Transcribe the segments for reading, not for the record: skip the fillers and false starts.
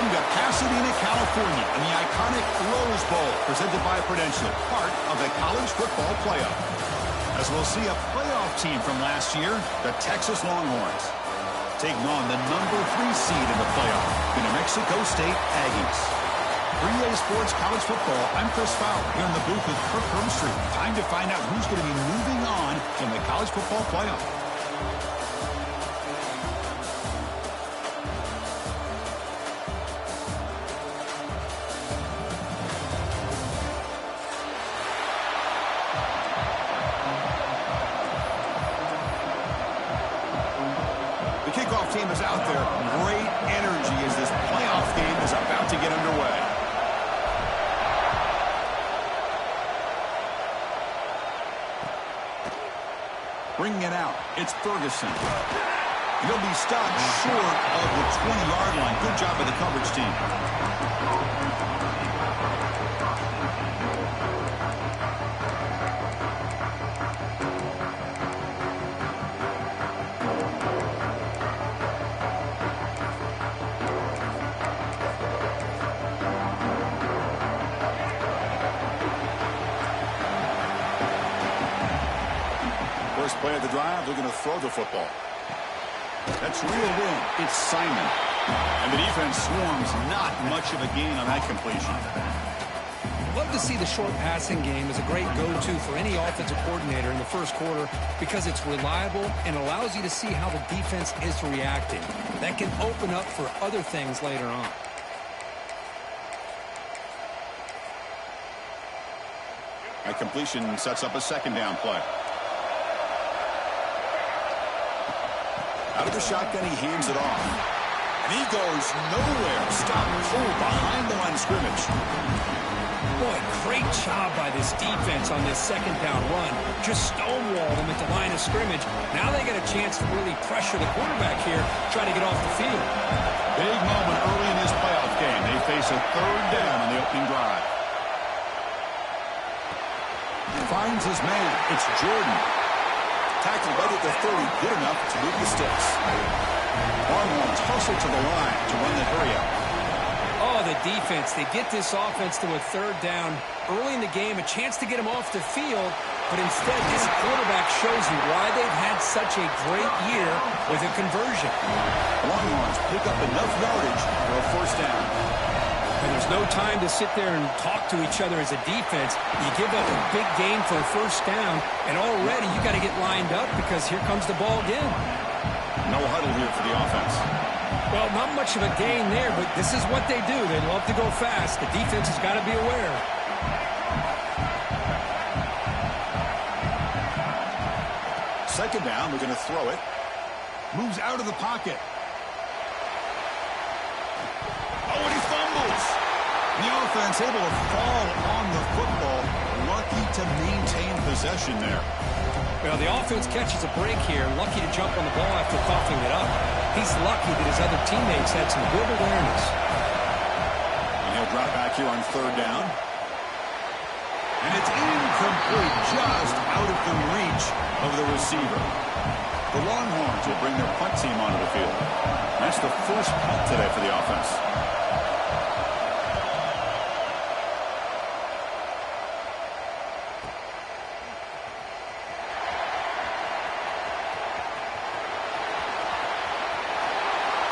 Welcome to Pasadena, California, in the iconic Rose Bowl, presented by Prudential, part of the college football playoff. As we'll see a playoff team from last year, the Texas Longhorns, taking on the #3 seed in the playoff, the New Mexico State Aggies. For EA Sports College Football, I'm Chris Fowler, here in the booth with Kirk Herbstreit. Time to find out who's going to be moving on in the college football playoff. Team is out there. Great energy as this playoff game is about to get underway. Bringing it out, it's Ferguson. He'll be stopped short of the 20-yard line. Good job by the coverage team. First play of the drive, they're going to throw the football. That's reeled in. It's Simon. And the defense swarms. Not much of a gain on that completion. Love to see the short passing game as a great go-to for any offensive coordinator in the first quarter because it's reliable and allows you to see how the defense is reacting. That can open up for other things later on. That completion sets up a second down play. Out of the shotgun, he hands it off. And he goes nowhere. Stop cold behind the line of scrimmage. Boy, great job by this defense on this second down run. Just stonewall them at the line of scrimmage. Now they get a chance to really pressure the quarterback here, try to get off the field. Big moment early in this playoff game. They face a third down on the opening drive. Finds his man. It's Jordan. Tackled right at the 30, good enough to move the sticks. Longhorns hustle to the line to run the hurry-up. Oh, the defense. They get this offense to a third down early in the game, a chance to get them off the field, but instead this quarterback shows you why they've had such a great year with a conversion. The Longhorns pick up enough yardage for a first down. And there's no time to sit there and talk to each other as a defense. You give up a big gain for a first down, and already you got to get lined up because here comes the ball again. No huddle here for the offense. Well, not much of a gain there, but this is what they do. They love to go fast. The defense has got to be aware. Second down, they're going to throw it. Moves out of the pocket. Oh, and he fumbles. The offense able to fall on the football. Lucky to maintain possession there. Well, the offense catches a break here. Lucky to jump on the ball after coughing it up. He's lucky that his other teammates had some good awareness. And he'll drop back here on third down. And it's incomplete, just out of the reach of the receiver. The Longhorns will bring their punt team onto the field. That's the first punt today for the offense.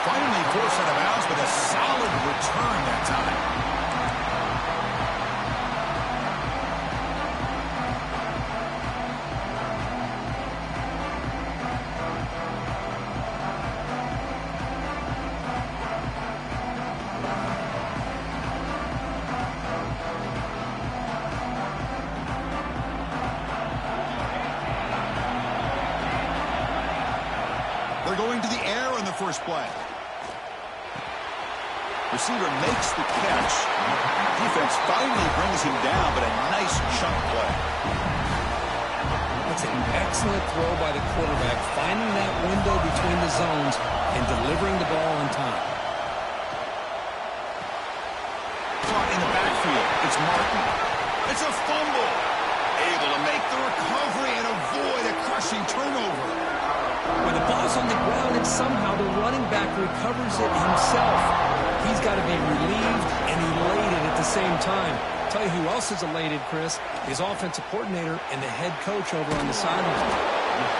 Finally forced out of bounds with a solid return that time. They're going to the air on the first play. Receiver makes the catch. Defense finally brings him down, but a nice chunk play. That's an excellent throw by the quarterback, finding that window between the zones and delivering the ball on time. Caught in the backfield. It's Martin. It's a fumble. Able to make the recovery and avoid a crushing turnover. When the ball's on the ground and somehow the running back recovers it himself. He's got to be relieved and elated at the same time. Tell you who else is elated, Chris, his offensive coordinator and the head coach over on the sideline.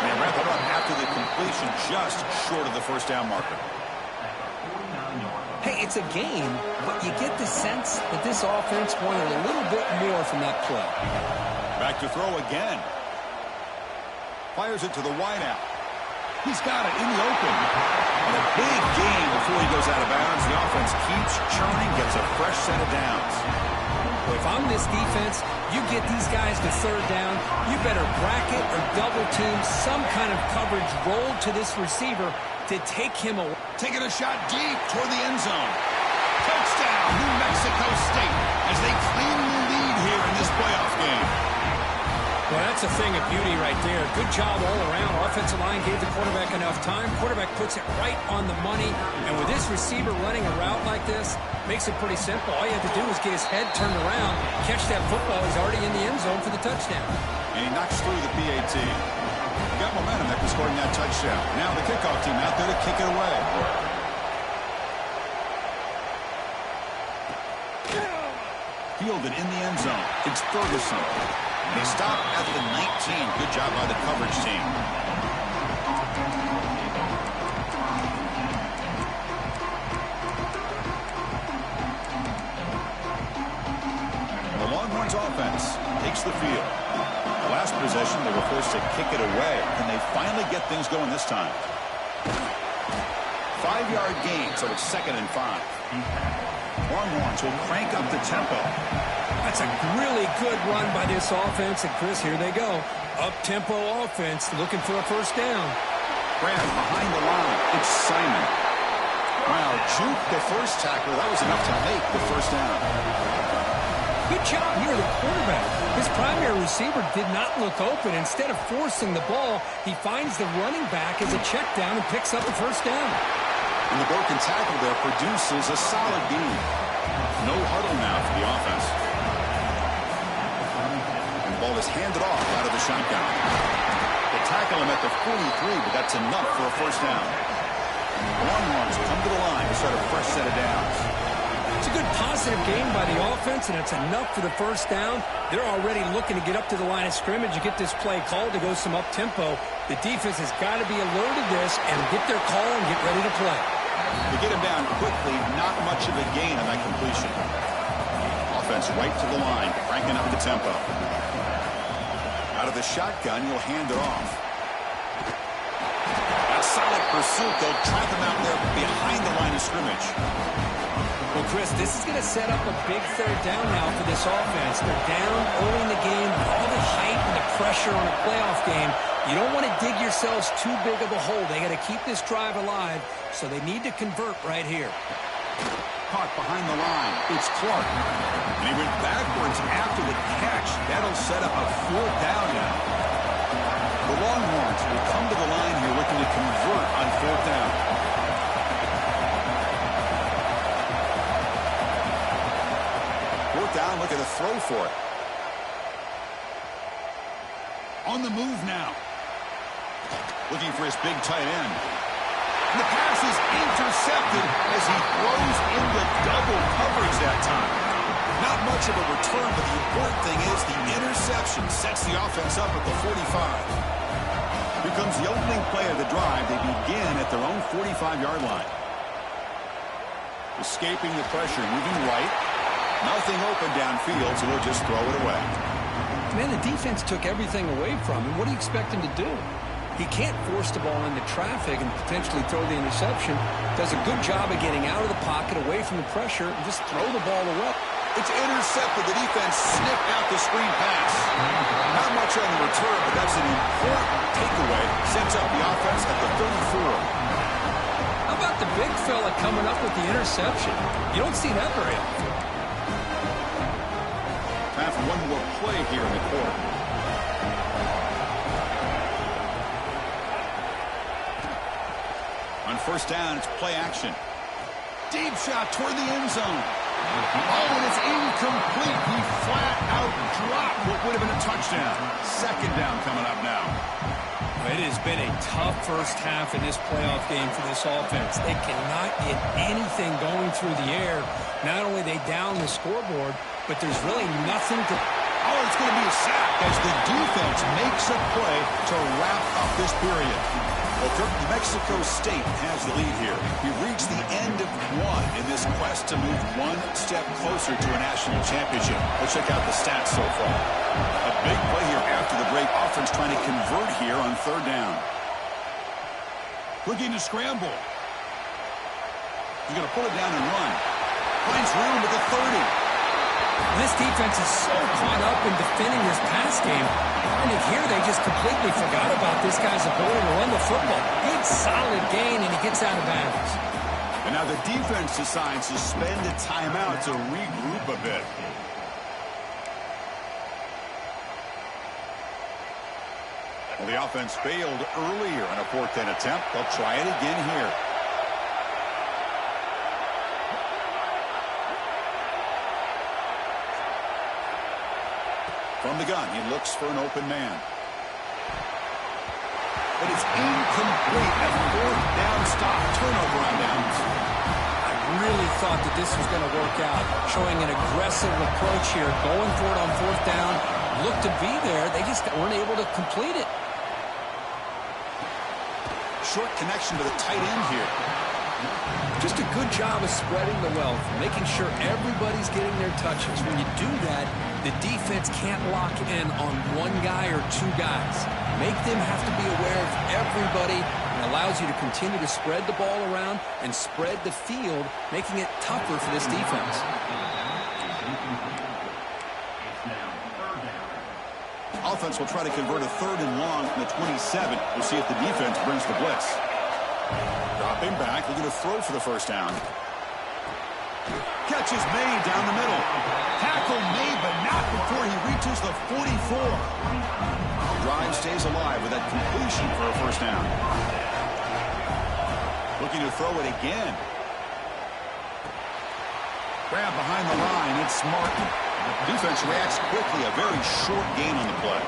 They wrap it up after the completion, just short of the first down marker. Hey, it's a game, but you get the sense that this offense wanted a little bit more from that play. Back to throw again. Fires it to the wideout. He's got it in the open. And a big gain before he goes out of bounds. The offense keeps churning, gets a fresh set of downs. Well, if I'm this defense, you get these guys to third down, you better bracket or double team some kind of coverage rolled to this receiver to take him away. Taking a shot deep toward the end zone. Touchdown, New Mexico State, as they claim the lead here in this playoff game. Well, that's a thing of beauty right there. Good job all around. Offensive line gave the quarterback enough time. Quarterback puts it right on the money. And with this receiver running a route like this, makes it pretty simple. All you have to do is get his head turned around, catch that football. He's already in the end zone for the touchdown. And he knocks through the PAT. He got momentum after scoring that touchdown. Now the kickoff team out there to kick it away. Fielded in the end zone. It's Ferguson. They stop at the 19. Good job by the coverage team. The Longhorns offense takes the field. The last possession, they were forced to kick it away, and they finally get things going this time. 5-yard gain, so it's 2nd and 5. Longhorns will crank up the tempo. That's a really good run by this offense. And, Chris, here they go. Up-tempo offense looking for a first down. Graham behind the line. It's Simon. Wow, juke the first tackler. That was enough to make the first down. Good job here, the quarterback. His primary receiver did not look open. Instead of forcing the ball, he finds the running back as a check down and picks up a first down. And the broken tackle there produces a solid gain. No huddle now for the offense. And the ball is handed off out of the shotgun. They tackle him at the 43, but that's enough for a first down. The Longhorns come to the line to start a fresh set of downs. It's a good positive game by the offense, and it's enough for the first down. They're already looking to get up to the line of scrimmage and get this play called to go some up-tempo. The defense has got to be alert of this and get their call and get ready to play. They get him down quickly, not much of a gain on that completion. Offense right to the line, cranking up the tempo. Out of the shotgun, he'll hand it off. That solid pursuit, they'll trap him out there behind the line of scrimmage. Well, Chris, this is going to set up a big third down now for this offense. They're down early in the game with all the hype and the pressure on a playoff game. You don't want to dig yourselves too big of a hole. They got to keep this drive alive, so they need to convert right here. Caught behind the line. It's Clark. And he went backwards after the catch. That'll set up a 4th down now. The Longhorns will come to the line here looking to convert on 4th down. Down, look at the throw for it. On the move now. Looking for his big tight end. And the pass is intercepted as he throws into double coverage that time. Not much of a return, but the important thing is the interception sets the offense up at the 45. Here comes the opening play of the drive. They begin at their own 45-yard line. Escaping the pressure, moving right. Nothing open downfield, so we'll just throw it away. Man, the defense took everything away from him. What do you expect him to do? He can't force the ball into traffic and potentially throw the interception. Does a good job of getting out of the pocket, away from the pressure, and just throw the ball away. It's intercepted. The defense snipped out the screen pass. Not much on the return, but that's an important takeaway. Sets up the offense at the 34. How about the big fella coming up with the interception? You don't see that very often. Time for one more play here in the quarter. On first down, it's play action. Deep shot toward the end zone. Oh, and it's incomplete. He flat out dropped what would have been a touchdown. 2nd down coming up now. It has been a tough first half in this playoff game for this offense. They cannot get anything going through the air. Not only they down the scoreboard, but there's really nothing to... Oh, it's going to be a sack as the defense makes a play to wrap up this period. Well, Kirk, New Mexico State has the lead here. We've reached the end of one in this quest to move one step closer to a national championship. Let's check out the stats so far. A big play here after the break. Offense trying to convert here on third down. Looking to scramble. He's going to pull it down and run. Finds room at the 30. This defense is so caught up in defending this pass game. And here they just completely forgot about this guy's ability to run the football. Good, solid gain, and he gets out of bounds. And now the defense decides to spend a timeout to regroup a bit. Well, the offense failed earlier in a fourth down attempt. They'll try it again here. From the gun, he looks for an open man. But it's incomplete. A fourth down stop. Turnover on downs. I really thought that this was going to work out. Showing an aggressive approach here. Going for it on fourth down. Looked to be there. They just weren't able to complete it. Short connection to the tight end here. Just a good job of spreading the wealth, making sure everybody's getting their touches. When you do that, the defense can't lock in on one guy or two guys. Make them have to be aware of everybody, and allows you to continue to spread the ball around and spread the field, making it tougher for this defense. Offense will try to convert a third and long from the 27. We'll see if the defense brings the blitz. Dropping back, looking to throw for the first down. Catch is made down the middle. Tackle made, but not before he reaches the 44. Drive stays alive with that completion for a first down. Looking to throw it again. Grab behind the line. It's Martin. Defense reacts quickly. A very short gain on the play.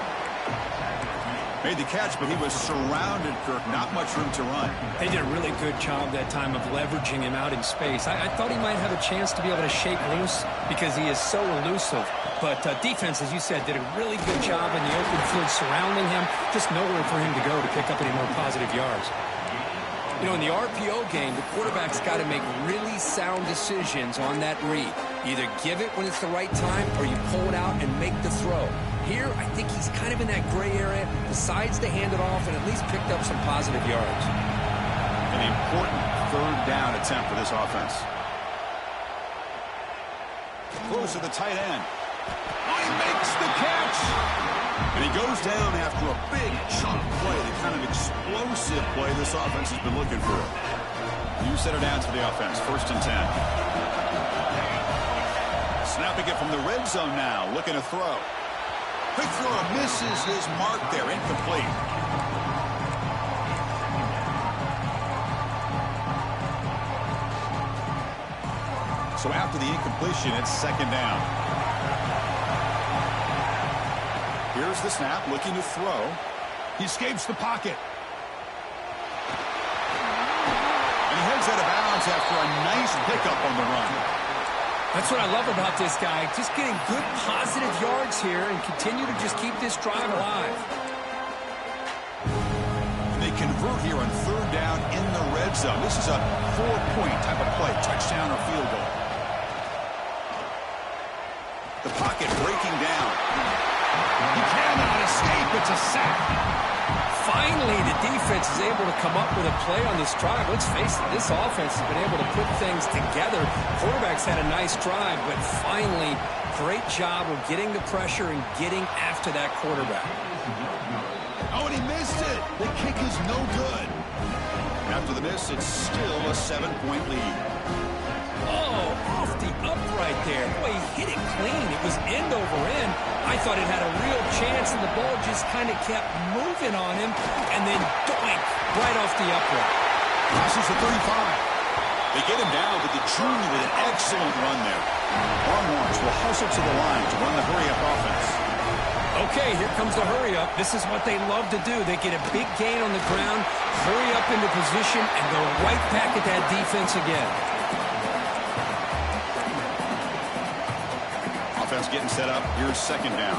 Made the catch, but he was surrounded, Kirk. Not much room to run. They did a really good job that time of leveraging him out in space. I thought he might have a chance to be able to shake loose because he is so elusive. But defense, as you said, did a really good job in the open field surrounding him. Just nowhere for him to go to pick up any more positive yards. You know, in the RPO game, the quarterback's got to make really sound decisions on that read. Either give it when it's the right time or you pull it out and make the throw. Here, I think he's kind of in that gray area, decides to hand it off, and at least picked up some positive yards. An important third down attempt for this offense. Close to the tight end. Oh, he makes the catch! And he goes down after a big chunk play, the kind of explosive play this offense has been looking for. You set it down to the offense, 1st and 10. Snapping it from the red zone now, looking to throw. Quick throw misses his mark there, incomplete. So after the incompletion, it's 2nd down. Here's the snap, looking to throw. He escapes the pocket. And he heads out of bounds after a nice pickup on the run. That's what I love about this guy. Just getting good, positive yards here and continue to just keep this drive alive. And they convert here on 3rd down in the red zone. This is a 4-point type of play, touchdown or field goal. The pocket breaking down. He cannot escape. It's a sack. Finally, the defense is able to come up with a play on this drive. Let's face it, this offense has been able to put things together. Quarterback's had a nice drive, but finally, great job of getting the pressure and getting after that quarterback. Oh, and he missed it. The kick is no good. After the miss, it's still a 7-point lead. Oh, off the upright there. Boy, he hit it clean. It was end over end. I thought it had a real chance, and the ball just kind of kept moving on him, and then doink, right off the upright. Crosses the 35. They get him down, but the junior with an excellent run there. Longhorns will hustle to the line to run the hurry-up offense. Okay, here comes the hurry up. This is what they love to do. They get a big gain on the ground, hurry up into position, and go right back at that defense again. Offense getting set up. Here's second down.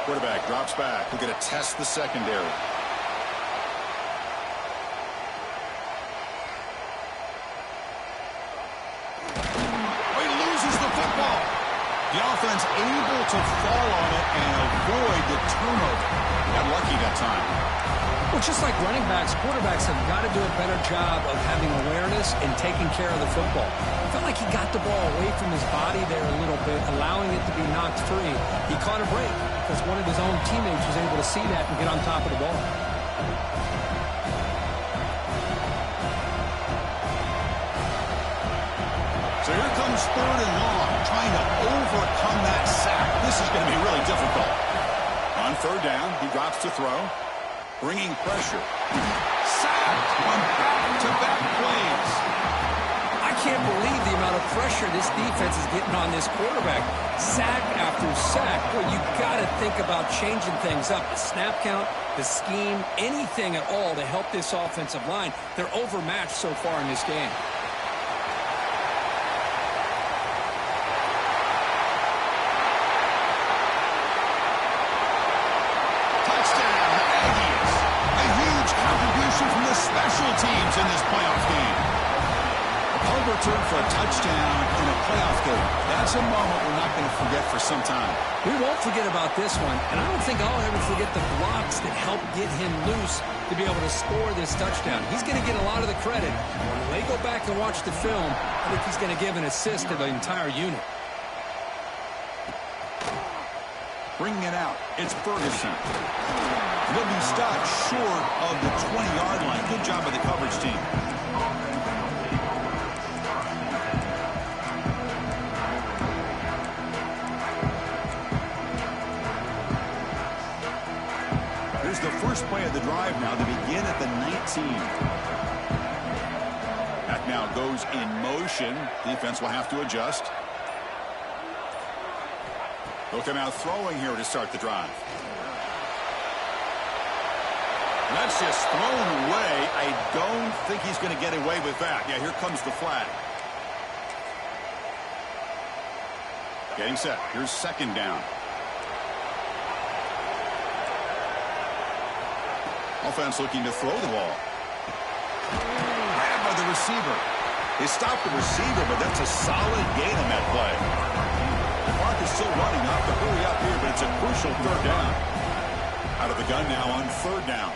Quarterback drops back. We're going to test the secondary. The offense able to fall on it and avoid the turnover. Got lucky that time. Well, just like running backs, quarterbacks have got to do a better job of having awareness and taking care of the football. I felt like he got the ball away from his body there a little bit, allowing it to be knocked free. He caught a break because one of his own teammates was able to see that and get on top of the ball. So here comes third and long, trying to overcome that sack. This is going to be really difficult. On third down, he drops to throw, bringing pressure. Sacked on back-to-back plays. I can't believe the amount of pressure this defense is getting on this quarterback. Sack after sack. Well, you got to think about changing things up. The snap count, the scheme, anything at all to help this offensive line. They're overmatched so far in this game. From the special teams in this playoff game. A punt return for a touchdown in a playoff game. That's a moment we're not going to forget for some time. We won't forget about this one, and I don't think I'll ever forget the blocks that helped get him loose to be able to score this touchdown. He's going to get a lot of the credit. When they go back and watch the film, I think he's going to give an assist to the entire unit. Bringing it out, it's Ferguson. He'll be stopped short of the 20-yard line. Good job by the coverage team. Here's the first play of the drive now to begin at the 19. That now goes in motion. Defense will have to adjust. They'll come out throwing here to start the drive. That's just thrown away. I don't think he's going to get away with that. Yeah, here comes the flag. Getting set. Here's second down. Offense looking to throw the ball. Grabbed by the receiver. They stopped the receiver, but that's a solid gain on that play. The clock is still running. Off to hurry up here, but it's a crucial third down. Out of the gun now on third down.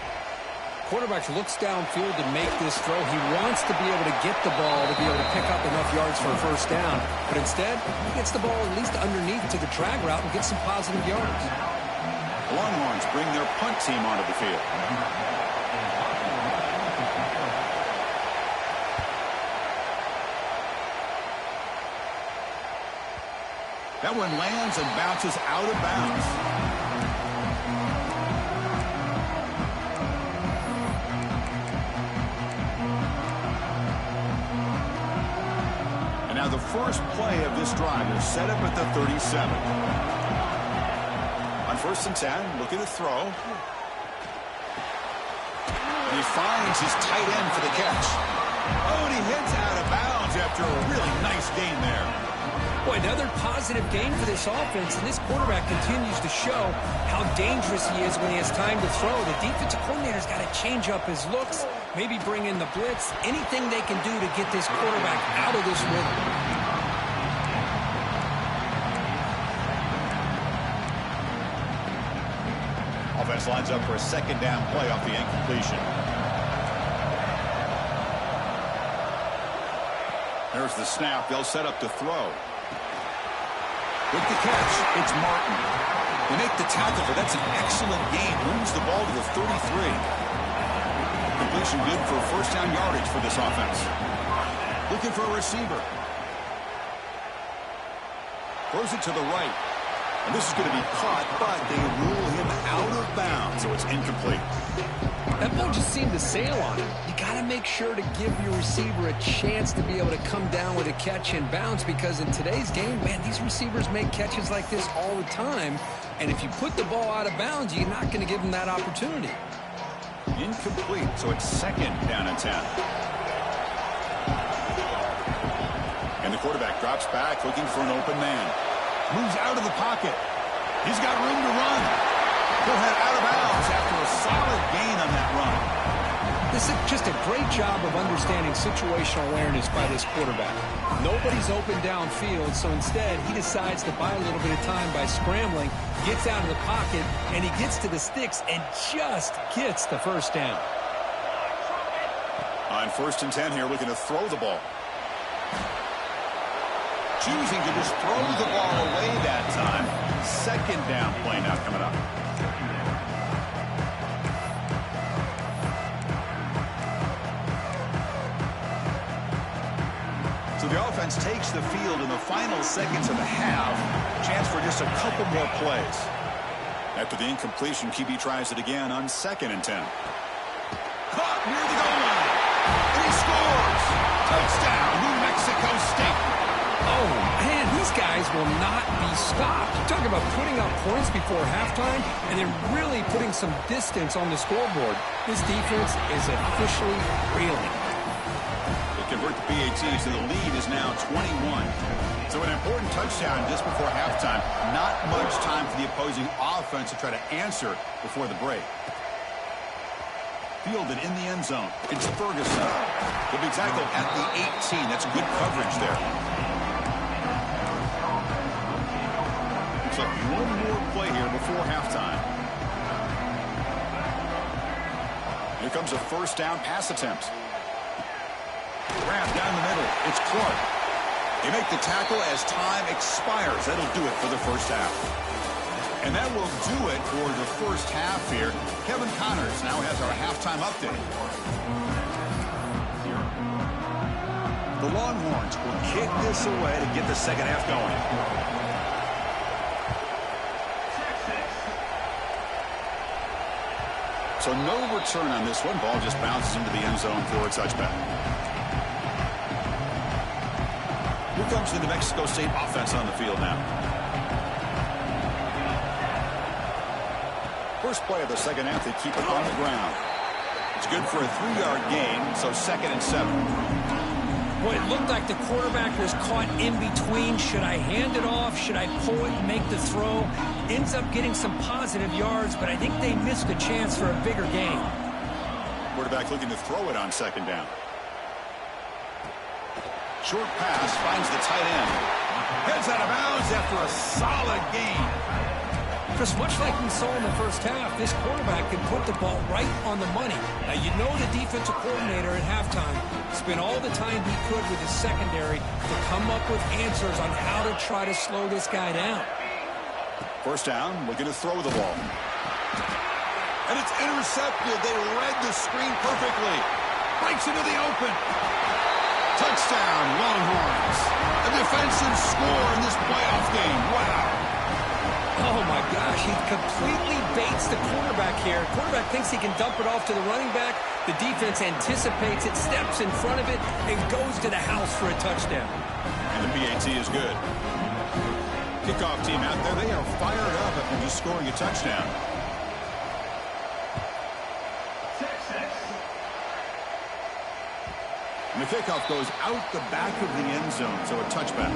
Quarterback looks downfield to make this throw. He wants to be able to get the ball to be able to pick up enough yards for a first down. But instead, he gets the ball at least underneath to the drag route and gets some positive yards. Longhorns bring their punt team onto the field. That one lands and bounces out of bounds. Now the first play of this drive will set up at the 37. On first and 10, look at the throw. And he finds his tight end for the catch. Oh, and he heads out of bounds after a really nice gain there. Boy, another positive gain for this offense, and this quarterback continues to show how dangerous he is when he has time to throw. The defensive coordinator's got to change up his looks, maybe bring in the blitz, anything they can do to get this quarterback out of this rhythm. Offense lines up for a second down play off the incompletion. There's the snap. They'll set up to throw. With the catch, it's Martin. They make the tackle, but that's an excellent gain. Moves the ball to the 33. Completion good for first down yardage for this offense. Looking for a receiver. Throws it to the right. And this is going to be caught, but they rule him out of bounds, so it's incomplete. That ball just seemed to sail on him. You got to make sure to give your receiver a chance to be able to come down with a catch and bounce, because in today's game, man, these receivers make catches like this all the time. And if you put the ball out of bounds, you're not going to give them that opportunity. Incomplete, so it's 2nd down and 10. And the quarterback drops back looking for an open man. Moves out of the pocket. He's got room to run. He'll head out of bounds after a solid gain on that run. This is just a great job of understanding situational awareness by this quarterback. Nobody's open downfield, so instead he decides to buy a little bit of time by scrambling, gets out of the pocket, and he gets to the sticks and just gets the first down. On 1st and 10 here, looking to throw the ball. Choosing to just throw the ball away that time. 2nd down play now coming up. So the offense takes the field in the final seconds of the half. Chance for just a couple more plays. After the incompletion, QB tries it again on 2nd and 10. Caught near the goal line. And he scores. Touchdown, New Mexico State. Oh, man, these guys will not be stopped. Talk about putting up points before halftime and then really putting some distance on the scoreboard. This defense is officially reeling. Convert the PATs, so the lead is now 21. So an important touchdown just before halftime. Not much time for the opposing offense to try to answer before the break. Fielded in the end zone. It's Ferguson. He'll be tackled at the 18. That's good coverage there. So one more play here before halftime. Here comes a 1st down pass attempt. Grab down the middle. It's Clark. They make the tackle as time expires. That'll do it for the 1st half. And that will do it for the 1st half here. Kevin Connors now has our halftime update. The Longhorns will kick this away to get the 2nd half going. So no return on this one. Ball just bounces into the end zone for a touchback. Here comes the New Mexico State offense on the field now. First play of the 2nd half, they keep it on the ground. It's good for a 3-yard gain, so 2nd and 7. Boy, it looked like the quarterback was caught in between. Should I hand it off? Should I pull it and make the throw? Ends up getting some positive yards, but I think they missed a chance for a bigger gain. Quarterback looking to throw it on 2nd down. Short pass finds the tight end. Heads out of bounds after a solid gain. Chris, much like we saw in the 1st half, this quarterback can put the ball right on the money. Now, you know the defensive coordinator at halftime spent all the time he could with his secondary to come up with answers on how to try to slow this guy down. 1st down, looking to throw the ball. And it's intercepted. They read the screen perfectly. Breaks into the open. Touchdown, Longhorns. A defensive score in this playoff game. Wow. Oh, my gosh. He completely baits the quarterback here. Quarterback thinks he can dump it off to the running back. The defense anticipates it, steps in front of it, and goes to the house for a touchdown. And the PAT is good. Kickoff team out there. They are fired up after just scoring a touchdown. And the kickoff goes out the back of the end zone, so a touchback.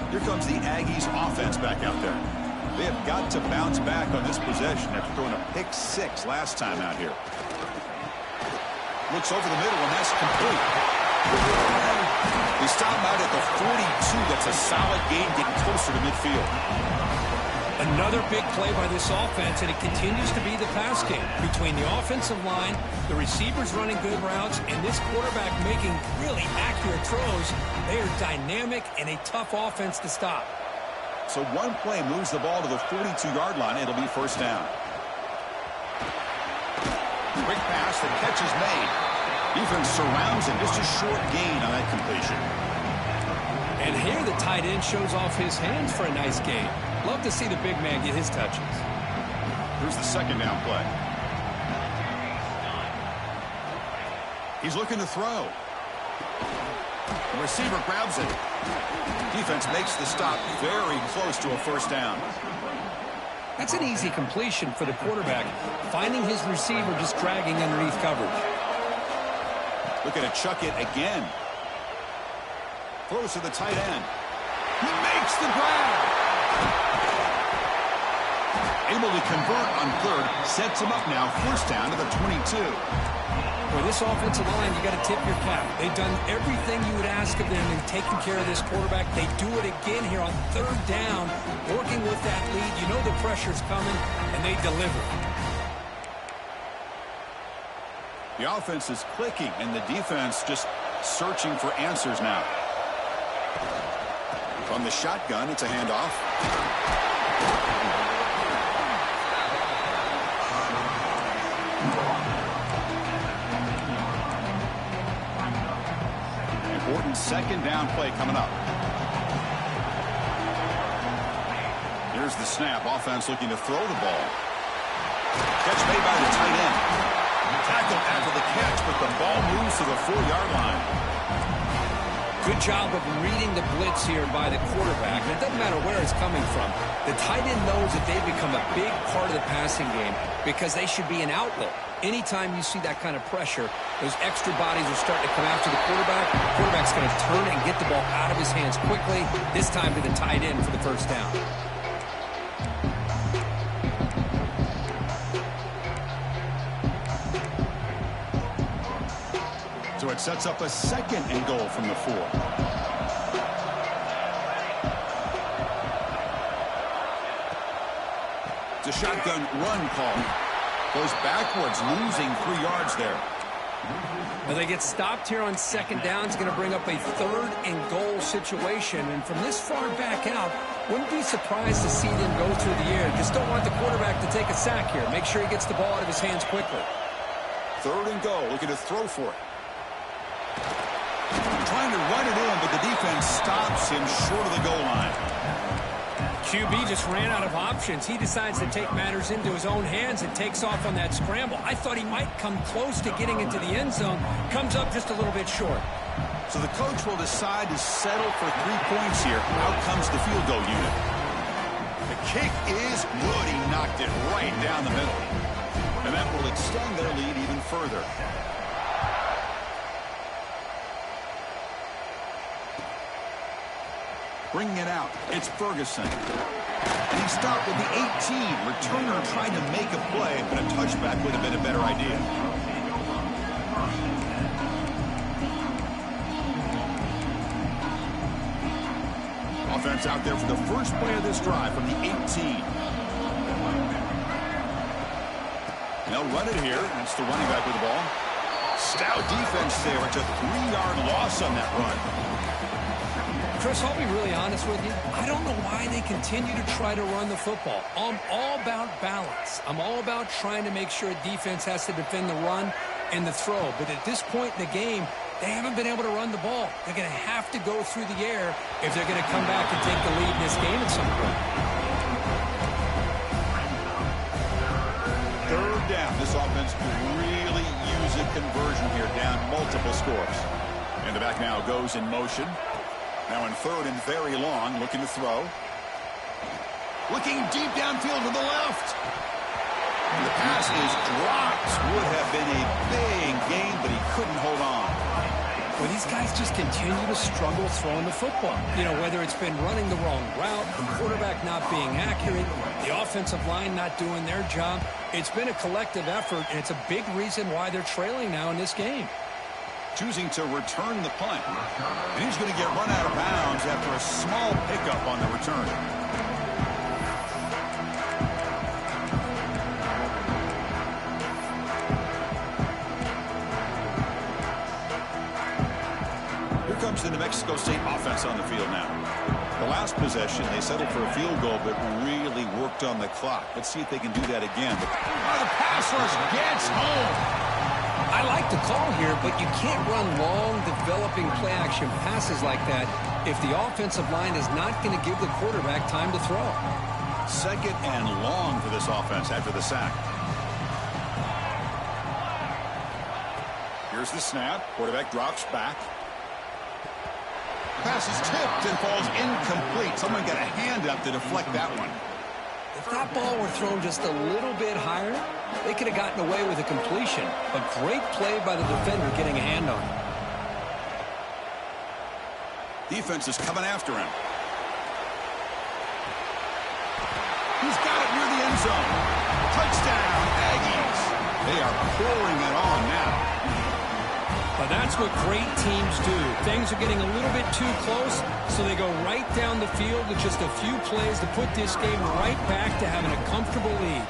Here comes the Aggies offense back out there. They have got to bounce back on this possession after throwing a pick 6 last time out here. Looks over the middle, and that's complete. They stop out at the 42. That's a solid gain, getting closer to midfield. Another big play by this offense, and it continues to be the pass game. Between the offensive line, the receivers running good routes, and this quarterback making really accurate throws, they are dynamic and a tough offense to stop. So one play moves the ball to the 42-yard line. It'll be 1st down. Quick pass, the catch is made. Defense surrounds him. Just a short gain on that completion. And here the tight end shows off his hands for a nice gain. Love to see the big man get his touches. Here's the second down play. He's looking to throw. The receiver grabs it. Defense makes the stop very close to a first down. That's an easy completion for the quarterback, finding his receiver just dragging underneath coverage. Looking to chuck it again. Throws to the tight end. He makes the grab. Able to convert on third. Sets him up now. First down to the 22. For this offensive line, you got to tip your cap. They've done everything you would ask of them in taking care of this quarterback. They do it again here on third down, working with that lead. You know the pressure's coming, and they deliver. The offense is clicking, and the defense just searching for answers now. From the shotgun, it's a handoff. Important second down play coming up. Here's the snap. Offense looking to throw the ball. Catch made by the tight end. Tackled after the catch, but the ball moves to the 4-yard line. Good job of reading the blitz here by the quarterback. And it doesn't matter where it's coming from. The tight end knows that they've become a big part of the passing game because they should be an outlet. Anytime you see that kind of pressure, those extra bodies are starting to come after the quarterback. The quarterback's going to turn and get the ball out of his hands quickly, this time to the tight end for the first down. So it sets up a second and goal from the 4. It's a shotgun run call. Goes backwards, losing 3 yards there. Well, they get stopped here on second down. It's going to bring up a third and goal situation. And from this far back out, wouldn't be surprised to see them go through the air. Just don't want the quarterback to take a sack here. Make sure he gets the ball out of his hands quickly. Third and goal, looking to throw for it. Trying to run it in, but the defense stops him short of the goal line. QB just ran out of options. He decides to take matters into his own hands and takes off on that scramble. I thought he might come close to getting into the end zone. Comes up just a little bit short. So the coach will decide to settle for 3 points here. Out comes the field goal unit. The kick is good. He knocked it right down the middle. And that will extend their lead even further. Bringing it out, it's Ferguson. And he stopped with the 18. Returner trying to make a play, but a touchback would have been a better idea. Offense out there for the first play of this drive from the 18. They'll run it here. That's the running back with the ball. Stout defense there. It's a 3-yard loss on that run. Chris, I'll be really honest with you. I don't know why they continue to try to run the football. I'm all about balance. I'm all about trying to make sure a defense has to defend the run and the throw. But at this point in the game, they haven't been able to run the ball. They're going to have to go through the air if they're going to come back and take the lead in this game at some point. Third down. This offense could really use a conversion here, down multiple scores. And the back now goes in motion. Now in third and very long, looking to throw. Looking deep downfield to the left. And the pass is dropped. Would have been a big game, but he couldn't hold on. Well, these guys just continue to struggle throwing the football. You know, whether it's been running the wrong route, the quarterback not being accurate, the offensive line not doing their job. It's been a collective effort, and it's a big reason why they're trailing now in this game. Choosing to return the punt. And he's going to get run out of bounds after a small pickup on the return. Here comes the New Mexico State offense on the field now. The last possession, they settled for a field goal, but really worked on the clock. Let's see if they can do that again. But the pass rush gets home. I like the call here, but you can't run long, developing play-action passes like that if the offensive line is not going to give the quarterback time to throw. Second and long for this offense after the sack. Here's the snap. Quarterback drops back. Pass is tipped and falls incomplete. Someone got a hand up to deflect that one. If that ball were thrown just a little bit higher, they could have gotten away with a completion. A great play by the defender getting a hand on it. Defense is coming after him. He's got it near the end zone. Touchdown, Aggies. They are pouring it on now. But that's what great teams do. Things are getting a little bit too close, so they go right down the field with just a few plays to put this game right back to having a comfortable lead.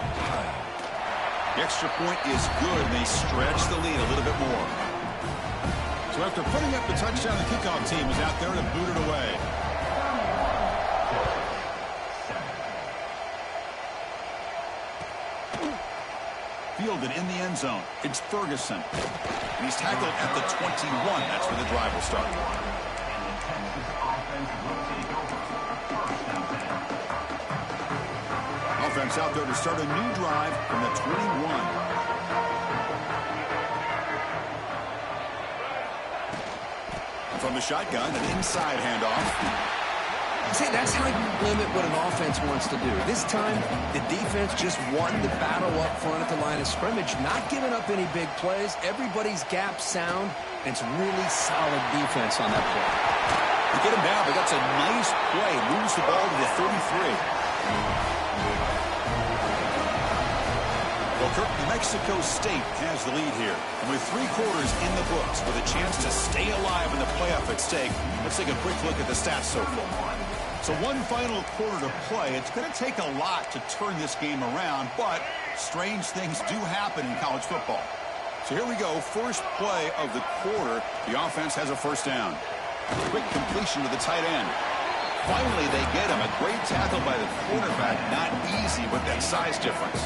The extra point is good, and they stretch the lead a little bit more. So after putting up the touchdown, the kickoff team is out there to boot it away. Fielded in the end zone. It's Ferguson. And he's tackled at the 21. That's where the drive will start. Offense out there to start a new drive from the 21. From the shotgun, an inside handoff. See, that's how you limit what an offense wants to do. This time, the defense just won the battle up front at the line of scrimmage, not giving up any big plays. Everybody's gap sound, and it's really solid defense on that play. To get him down, but that's a nice play. Moves the ball to the 33. Well, Kirk, New Mexico State has the lead here. And with 3 quarters in the books, with a chance to stay alive in the playoff at stake, let's take a quick look at the stats so far. So one final quarter to play. It's going to take a lot to turn this game around, but strange things do happen in college football. So here we go. First play of the quarter. The offense has a first down. Quick completion to the tight end. Finally, they get him. A great tackle by the quarterback. Not easy with that size difference.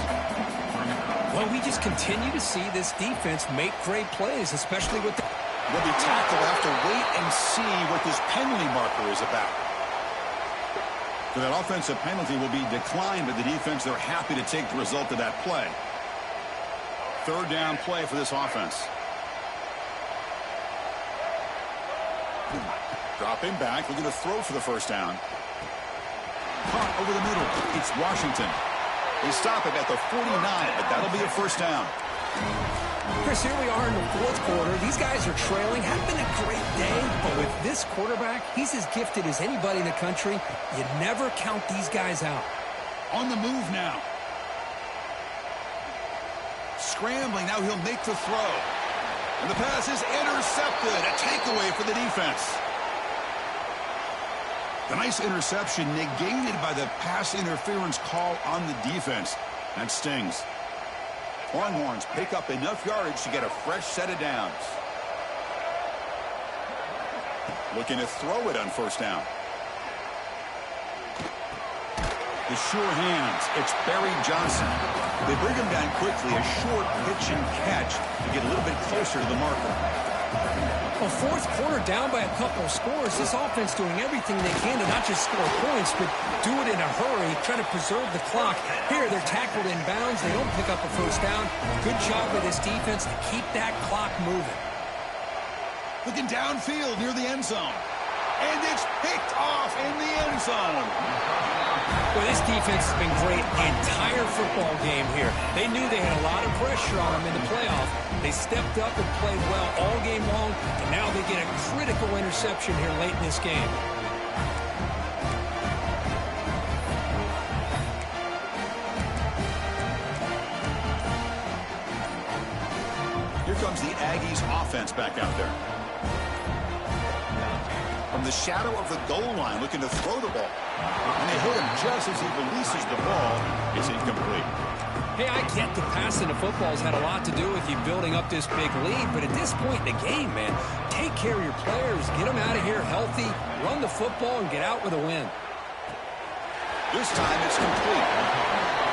Well, we just continue to see this defense make great plays, especially with the... Will be tackled. Have to wait and see what this penalty marker is about. So that offensive penalty will be declined by the defense. They're happy to take the result of that play. Third down play for this offense. Dropping back, looking to throw for the first down. Caught over the middle. It's Washington. They stop it at the 49, but that'll be a first down. Chris, here we are in the fourth quarter. These guys are trailing. Had been a great day, but with this quarterback, he's as gifted as anybody in the country. You never count these guys out. On the move now. Scrambling, now he'll make the throw. And the pass is intercepted. A takeaway for the defense. The nice interception negated by the pass interference call on the defense. That stings. Longhorns pick up enough yardage to get a fresh set of downs. Looking to throw it on first down. The sure hands. It's Barry Johnson. They bring him down quickly. A short pitch and catch to get a little bit closer to the marker. Well, fourth quarter down by a couple of scores. This offense doing everything they can to not just score points, but do it in a hurry, try to preserve the clock. Here, they're tackled in bounds. They don't pick up a first down. Good job by this defense to keep that clock moving. Looking downfield near the end zone. And it's picked off in the end zone. Well, this defense has been great the entire football game here. They knew they had a lot of pressure on them in the playoff. They stepped up and played well all game long, and now they get a critical interception here late in this game. Here comes the Aggies offense back out there. From the shadow of the goal line, looking to throw the ball. And they hit him just as he releases the ball. It's incomplete. Hey, I get the passing of football has had a lot to do with you building up this big lead, but at this point in the game, man, take care of your players, get them out of here healthy, run the football, and get out with a win. This time it's complete.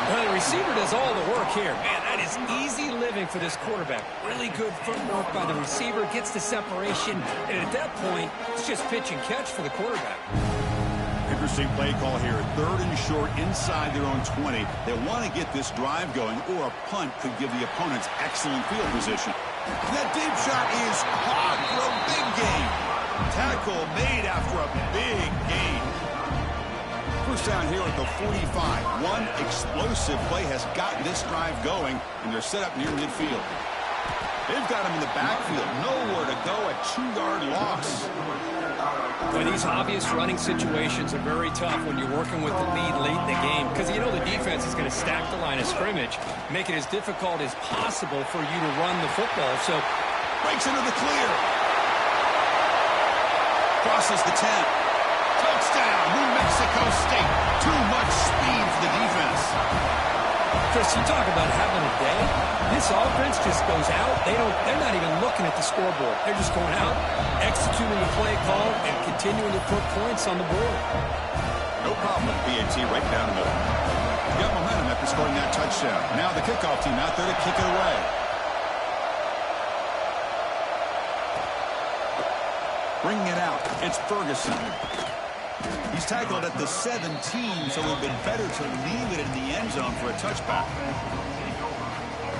Well, the receiver does all the work here. Man, that is easy living for this quarterback. Really good footwork by the receiver, gets the separation, and at that point, it's just pitch and catch for the quarterback. Interesting play call here. 3rd and short inside their own 20. They want to get this drive going, or a punt could give the opponents excellent field position. That deep shot is caught for a big gain. Tackle made after a big gain. First down here at the 45. One explosive play has gotten this drive going, and they're set up near midfield. They've got him in the backfield. Nowhere to go, a 2-yard loss. Well, these obvious running situations are very tough when you're working with the lead late in the game, because you know the defense is going to stack the line of scrimmage, make it as difficult as possible for you to run the football. So breaks into the clear. Crosses the 10. Touchdown, New Mexico State. Too much speed for the defense. Chris, you talk about having a day. This offense just goes out. They're not even looking at the scoreboard. They're just going out, executing the play call, and continuing to put points on the board. No problem with BAT right down the middle. You got momentum after scoring that touchdown. Now the kickoff team out there to kick it away. Bringing it out, it's Ferguson. He's tackled at the 17, so it would have been better to leave it in the end zone for a touchback.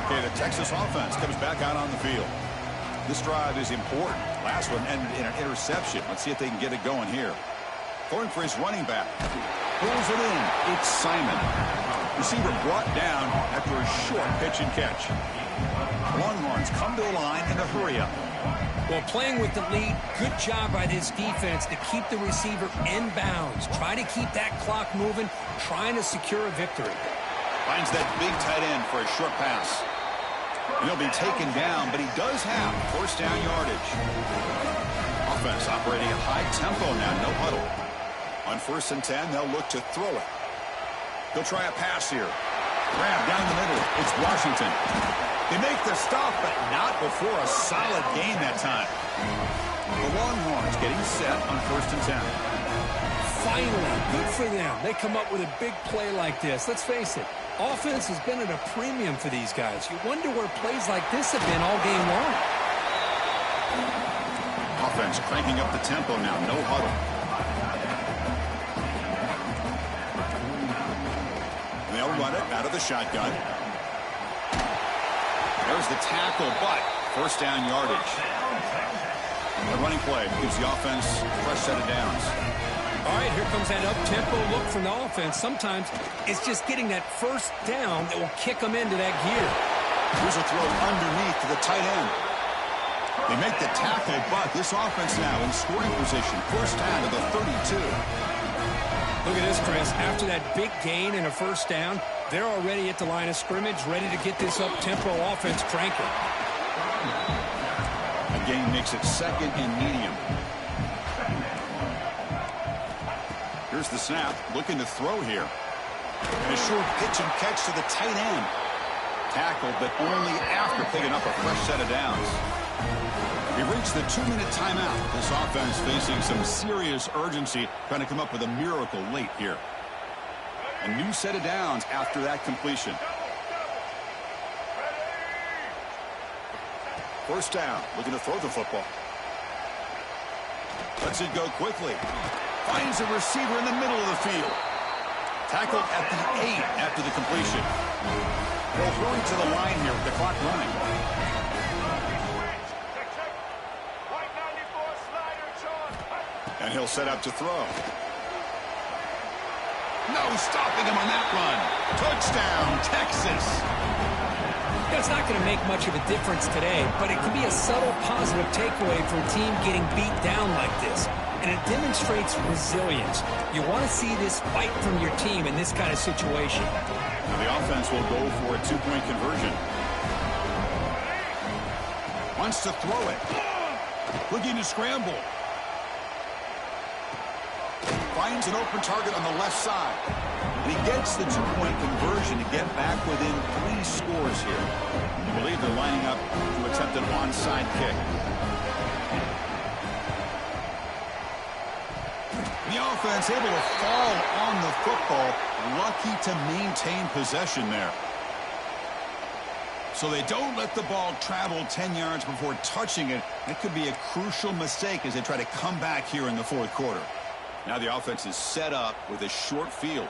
Okay, the Texas offense comes back out on the field. This drive is important. Last one ended in an interception. Let's see if they can get it going here. Going for his running back. Pulls it in. It's Simon. Receiver brought down after a short pitch and catch. Longhorns come to the line in a hurry-up. Well, playing with the lead, good job by this defense to keep the receiver in bounds. Try to keep that clock moving, trying to secure a victory. Finds that big tight end for a short pass. And he'll be taken down, but he does have first down yardage. Offense operating at high tempo now, no huddle. On 1st and 10, they'll look to throw it. He'll try a pass here. Grab down the middle. It's Washington. They make the stop, but not before a solid gain that time. The Longhorns getting set on 1st and 10. Finally, good for them. They come up with a big play like this. Let's face it, offense has been at a premium for these guys. You wonder where plays like this have been all game long. Offense cranking up the tempo now, no huddle. They'll run it out of the shotgun. There's the tackle, but first down yardage. The running play gives the offense a fresh set of downs. All right, here comes that up-tempo look from the offense. Sometimes it's just getting that first down that will kick them into that gear. Here's a throw underneath to the tight end. They make the tackle, but this offense now in scoring position. First down to the 32. Look at this, Chris. After that big gain and a first down, they're already at the line of scrimmage, ready to get this up-tempo offense cranking. A gain makes it 2nd and medium. Here's the snap, looking to throw here. And a short pitch and catch to the tight end. Tackled, but only after picking up a fresh set of downs. We've reached the 2-minute timeout. This offense facing some serious urgency, trying to come up with a miracle late here. A new set of downs after that completion. First down, looking to throw the football. Lets it go quickly. Finds a receiver in the middle of the field. Tackled at the 8 after the completion. They'll hurry to the line here with the clock running. And he'll set up to throw. No stopping him on that run. Touchdown, Texas. It's not going to make much of a difference today, but it can be a subtle positive takeaway for a team getting beat down like this. And it demonstrates resilience. You want to see this fight from your team in this kind of situation. Now the offense will go for a 2-point conversion. Wants to throw it. Looking to scramble. Finds an open target on the left side. And he gets the 2-point conversion to get back within 3 scores here. I believe they're lining up to attempt an onside kick. The offense able to fall on the football. Lucky to maintain possession there. So they don't let the ball travel 10 yards before touching it. It could be a crucial mistake as they try to come back here in the fourth quarter. Now the offense is set up with a short field.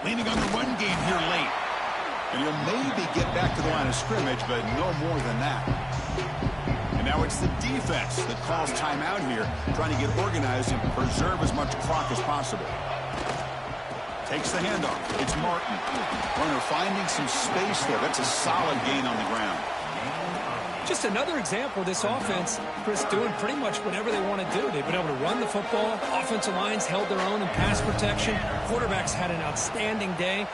Leaning on the run game here late. And he'll maybe get back to the line of scrimmage, but no more than that. And now it's the defense that calls timeout here, trying to get organized and preserve as much clock as possible. Takes the handoff. It's Martin. Runner finding some space there. That's a solid gain on the ground. Just another example of this offense, Chris, doing pretty much whatever they want to do. They've been able to run the football. Offensive lines held their own in pass protection. Quarterbacks had an outstanding day.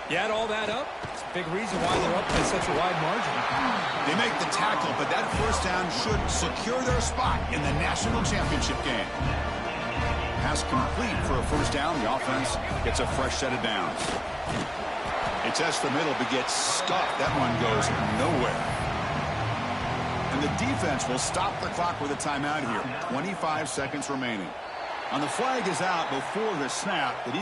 You add all that up, it's a big reason why they're up by such a wide margin. They make the tackle, but that first down should secure their spot in the national championship game. Pass complete for a first down. The offense gets a fresh set of downs. It tests the middle but gets stuffed. That one goes nowhere. And the defense will stop the clock with a timeout here. 25 seconds remaining. And the flag is out before the snap. The